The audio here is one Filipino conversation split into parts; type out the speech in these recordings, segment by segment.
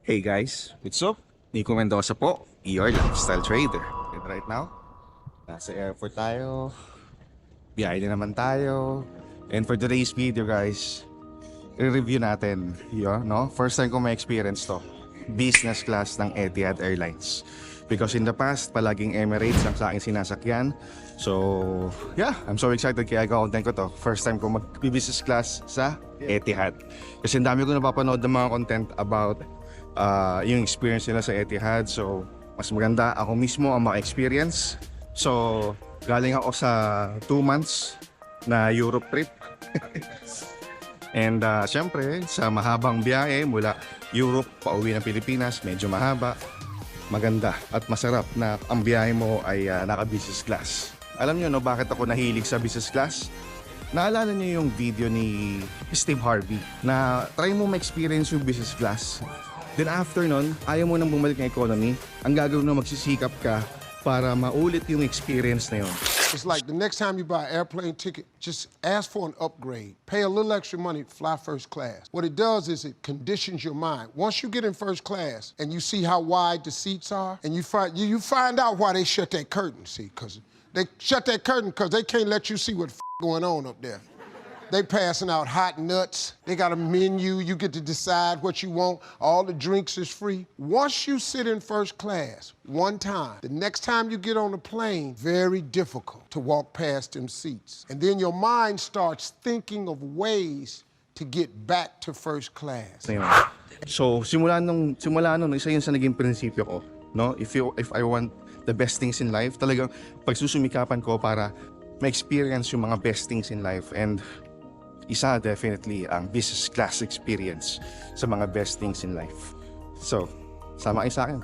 Hey guys, what's up? Nico Mendoza po, your lifestyle trader. And right now, nasa airport tayo. Biyahe na naman tayo. And for today's video guys, i-review natin yun, no? First time ko ma-experience to. Business class ng Etihad Airlines. Because in the past, palaging Emirates ang sa akin sinasakyan. So, yeah, I'm so excited kaya content ko to. First time ko mag-business class sa Etihad. Kasi ang dami ko napapanood ng mga content about yung experience nila sa Etihad. So, mas maganda ako mismo ang maka-experience. So, galing ako sa 2 months na Europe trip. And syempre, sa mahabang biyahe mula Europe pauwi ng Pilipinas, medyo mahaba, maganda at masarap na ang biyahe mo ay naka-business class. Alam nyo no, bakit ako nahilig sa business class? Naalala niyo yung video ni Steve Harvey na try mo ma-experience yung business class. Then after nun, ayaw mo nang bumalik ng economy. Ang gagawin mo, magsisikap ka para maulit yung experience na yun. It's like the next time you buy an airplane ticket, just ask for an upgrade. Pay a little extra money, fly first class. What it does is it conditions your mind. Once you get in first class and you see how wide the seats are, and you find out why they shut that curtain, see, because they shut that curtain because they can't let you see what going on up there. They passing out hot nuts. They got a menu. You get to decide what you want. All the drinks is free. Once you sit in first class one time, the next time you get on the plane, very difficult to walk past them seats. And then your mind starts thinking of ways to get back to first class. So, simula nung isa yun sa naging prinsipyo ko, no? If I want the best things in life, talagang pagsusumikapan ko para ma-experience yung mga best things in life. And isa definitely ang business class experience sa mga best things in life. So, sama kayo sa akin.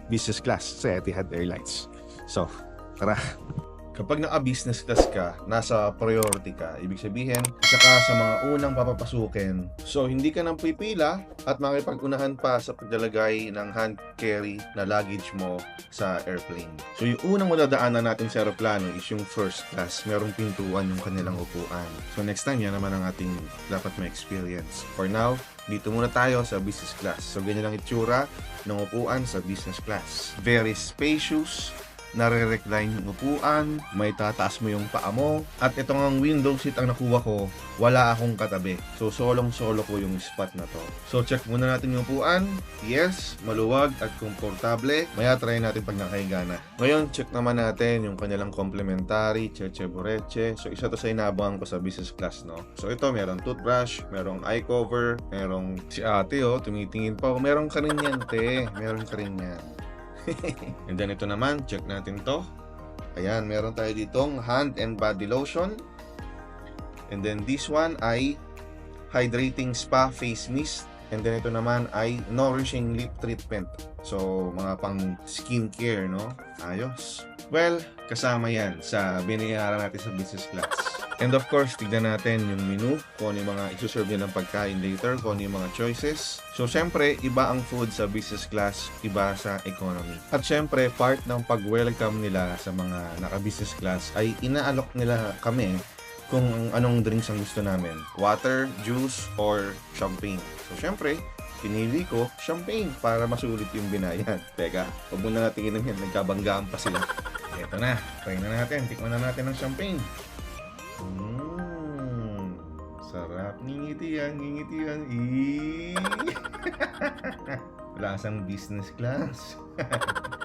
Business class sa Etihad Airlines. So, tara. Kapag naka-business class ka, nasa priority ka, ibig sabihin, isa ka sa mga unang papapasukin. So, hindi ka nang pipila at makipag-unahan pa sa paglalagay ng hand carry na luggage mo sa airplane. So, yung unang madadaanan natin sa aeroplano is yung first class. Merong pintuan yung kanilang upuan. So, next time, yan naman ang ating dapat ma-experience. For now, dito muna tayo sa business class. So, ganyan lang itsura ng upuan sa business class. Very spacious, nare-recline yung upuan, may tataas mo yung paa mo, at itong ang window seat ang nakuha ko, wala akong katabi. So, solong-solo ko yung spot na to. So, check muna natin yung upuan. Yes, maluwag at komportable. Maya try natin pag nakahiga na. Ngayon, check naman natin yung kanilang complimentary, cheche boreche. So, isa to sa inabangan ko sa business class, no? So, ito, merong toothbrush, merong eye cover, merong si ate, oh, tumitingin pa. Merong ka rin yan, te. Meron ka rin yan. And then ito naman, check natin to. Ayan, meron tayo ditong hand and body lotion. And then this one ay hydrating spa face mist. And then ito naman ay nourishing lip treatment. So, mga pang skincare, no? Ayos. Well, kasama yan sa binayaran natin sa business class. And of course, tignan natin yung menu, kung ano yung mga isuserve nyo ng pagkain later, kung ano yung mga choices. So, syempre, iba ang food sa business class, iba sa economy. At syempre, part ng pag-welcome nila sa mga naka-business class ay inaalok nila kami kung anong drinks ang gusto namin. Water, juice, or champagne. So, syempre, pinili ko champagne para masulit yung binayan. Teka, huwag muna natin inumin, nagkabanggaan pa sila. Ito na, try na natin, tikman na natin ang champagne. Sarap. Ngingiti yan. Lasang business class.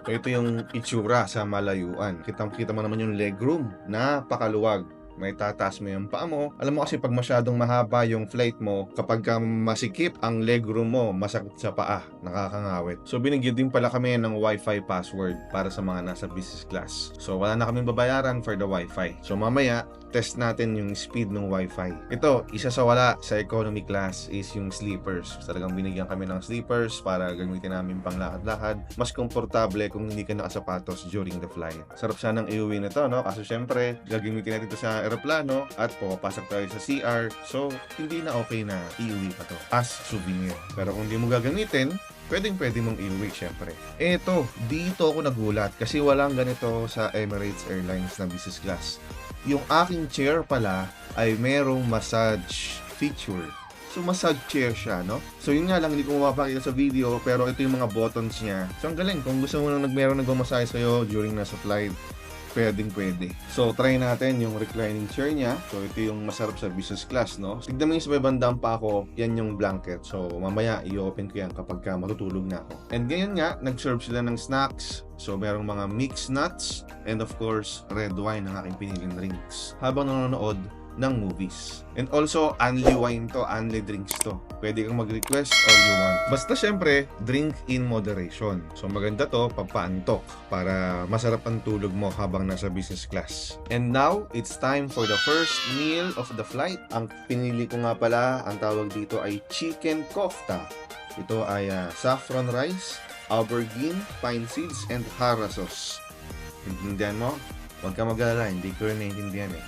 So, ito yung itsura sa malayuan. Kita mo naman yung legroom. Napakaluwag. May tataas mo yung paa mo. Alam mo kasi pag masyadong mahaba yung flight mo, kapag masikip ang legroom mo, masakit sa paa, nakakangawit. So binigyan din pala kami ng Wi-Fi password para sa mga nasa business class. So wala na kaming babayaran for the Wi-Fi. So mamaya, test natin yung speed ng Wi-Fi. Ito, isa sa wala sa economy class is yung sleepers. Talagang binigyan kami ng sleepers para gamitin namin pang lakad-lakad. Mas komportable kung hindi ka nakasapatos during the flight. Sarap sanang iuwi na to, no? Kaso syempre, gagamitin natin ito sa aeroplano at pumapasok tayo sa CR. So, hindi na okay na iuwi pa to as souvenir. Pero kung hindi mo gagamitin, pwede mong iuwi syempre. Eto, dito ako nagulat kasi walang ganito sa Emirates Airlines na business class. Yung aking chair pala ay merong massage feature. So, massage chair siya, no? So, yun nga lang, hindi ko mapapakita sa video, pero ito yung mga buttons niya. So, ang galing. Kung gusto mo nang nagmamasahe sa'yo during nasa flight, pwede. So, try natin yung reclining chair niya. So, ito yung masarap sa business class, no? Tignan mo yung sa may bandang pa ako, yan yung blanket. So, mamaya, i-open ko yan kapag matutulog na ako. And ganyan nga, nag-serve sila ng snacks. So, merong mga mixed nuts and of course, red wine ang aking piniling drinks habang nanonood ng movies. And also, only wine to, only drinks to. Pwede kang mag-request all you want. Basta syempre, drink in moderation. So maganda to, pampaantok para masarap ang tulog mo habang nasa business class. And now, it's time for the first meal of the flight. Ang pinili ko nga pala, ang tawag dito ay chicken kofta. Ito ay saffron rice, aubergine, pine seeds, and hara sauce. Intindihan mo? Huwag ka mag-alala, hindi ko rin naiintindihan eh.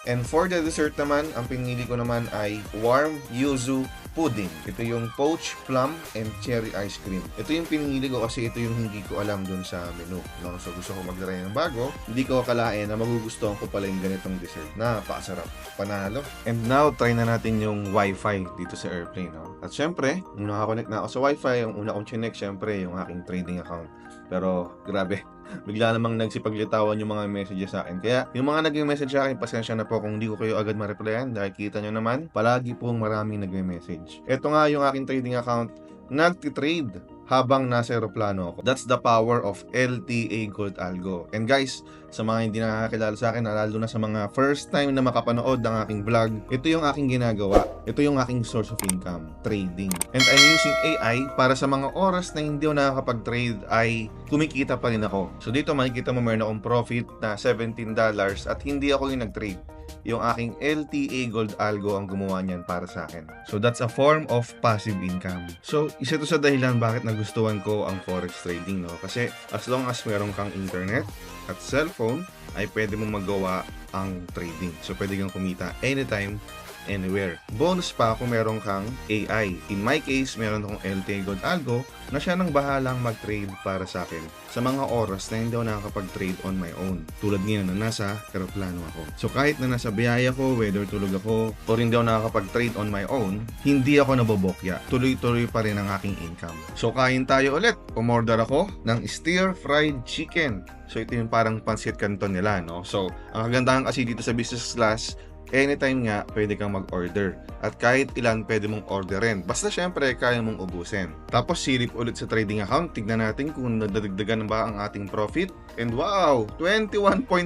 And for the dessert naman, ang pinili ko naman ay warm yuzu pudding. Ito yung poached plum and cherry ice cream. Ito yung pinili ko kasi ito yung hindi ko alam dun sa menu. No? So gusto ko mag-try ng bago. Hindi ko akalain na magugustuhan ko pala yung ganitong dessert. Napakasarap. Panalo. And now, try na natin yung Wi-Fi dito sa airplane. No? At syempre, nung nakakonect na ako sa Wi-Fi, yung una kong chinek, syempre, yung aking trading account. Pero, grabe. Bigla namang nagsipaglitawan yung mga messages sa akin. Kaya, yung mga nagme-message sa akin, pasensya na po kung hindi ko kayo agad ma-replyan. Dahil kita nyo naman, palagi pong maraming nagme-message. Ito nga yung aking trading account. Nagtitrade habang nasa aeroplano ako. That's the power of LTA Gold Algo. And guys, sa mga hindi nakakilala sa akin, lalo na sa mga first time na makapanood ng aking vlog, ito yung aking ginagawa. Ito yung aking source of income, trading. And I'm using AI para sa mga oras na hindi ako nakakapag-trade ay kumikita pa rin ako. So dito makikita mo meron akong profit na $17 at hindi ako yung nag-trade. Yung aking LTA Gold Algo ang gumawa niyan para sa akin. So that's a form of passive income. So isa to sa dahilan bakit nagustuhan ko ang forex trading, no? Kasi as long as meron kang internet at cellphone, ay pwede mong magawa ang trading. So pwede kang kumita anytime, anywhere. Bonus pa kung meron kang AI. In my case, meron akong LTA Gold Algo na siya nang bahalang mag-trade para sa akin sa mga oras na hindi ako nakakapag-trade on my own. Tulad ngayon na nasa aeroplano ako. So kahit na nasa biyaya ko, whether tulog ako or hindi ako nakakapag-trade on my own, hindi ako nabobokya. Tuloy-tuloy pa rin ang aking income. So kain tayo ulit. Umorder ako ng stir-fried chicken. So ito yung parang pancit canton nila, no? So ang kagandahan kasi dito sa business class, anytime nga, pwede kang mag-order. At kahit ilan, pwede mong orderin. Basta syempre, kaya mong ubusin. Tapos, silip ulit sa trading account. Tignan natin kung nadagdagan ba ang ating profit. And wow! $21.43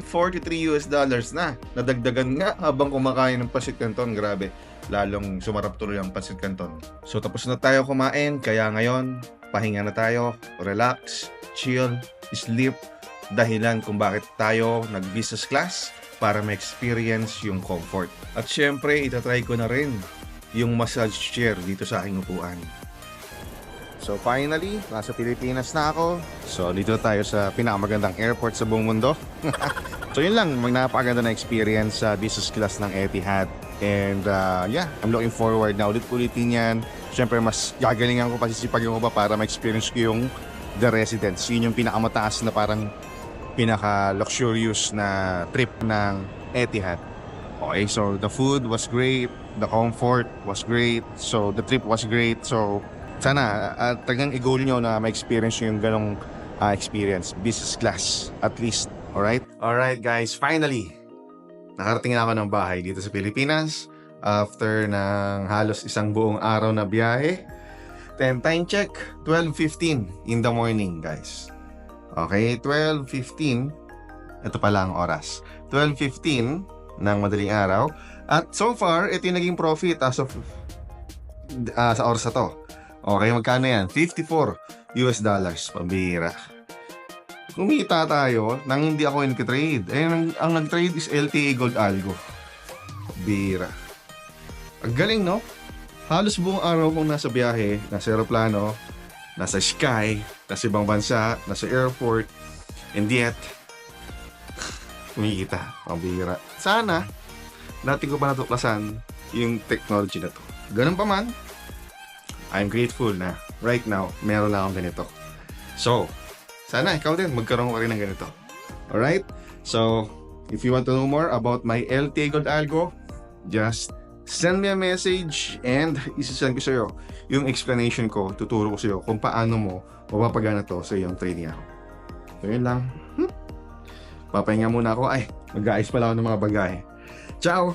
na. Nadagdagan nga habang kumakain ng pancit canton. Grabe. Lalong sumarap tuloy ang pancit canton. So, tapos na tayo kumain. Kaya ngayon, pahinga na tayo. Relax, chill, sleep. Dahilan kung bakit tayo nag-business class para ma-experience yung comfort. At syempre, itatry ko na rin yung massage chair dito sa aking upuan. So finally, nasa Pilipinas na ako. So dito tayo sa pinakamagandang airport sa buong mundo. So yun lang, napakaganda na experience sa business class ng Etihad. And yeah, I'm looking forward na ulit-ulitin yan. Syempre, mas gagalingan ko, pasisipagin ko pa para ma-experience ko yung The Residence. Yun yung pinakamataas na parang pinaka-luxurious na trip ng Etihad. Okay, so the food was great, the comfort was great, so the trip was great. So sana talagang i-goal nyo na ma-experience nyo yung ganong experience, business class at least. Alright? Alright guys, finally nakarating na ako ng bahay dito sa Pilipinas after ng halos isang buong araw na biyahe. Then time check, 12:15 in the morning guys. Okay, 12:15. Ito pala ang oras. 12:15 ng madaling araw. At so far, ito yung naging profit as of sa oras na to. Okay, magkano yan? $54. Pambira. Kumita tayo nang hindi ako nag-trade. Ang nag-trade is LTA Gold Algo. Bira. Ang galing, no? Halos buong araw kong nasa biyahe, nasa aeroplano, nasa sky, nasa ibang bansa, nasa airport, and yet, kumikita, pambihira. Sana, dati ko pa natuklasan yung technology na to. Ganun pa man, I'm grateful na right now, meron na akong ganito. So, sana ikaw din, magkaroon ka rin ng ganito. Alright? So, if you want to know more about my LTA Gold Algo, just send me a message and isasend ko sa'yo yung explanation ko, tuturo ko sa'yo kung paano mo mapapagana to sa iyong trading account. So yun lang. Papahinga muna ako. Ay, mag-aayos pala ako ng mga bagay. Ciao!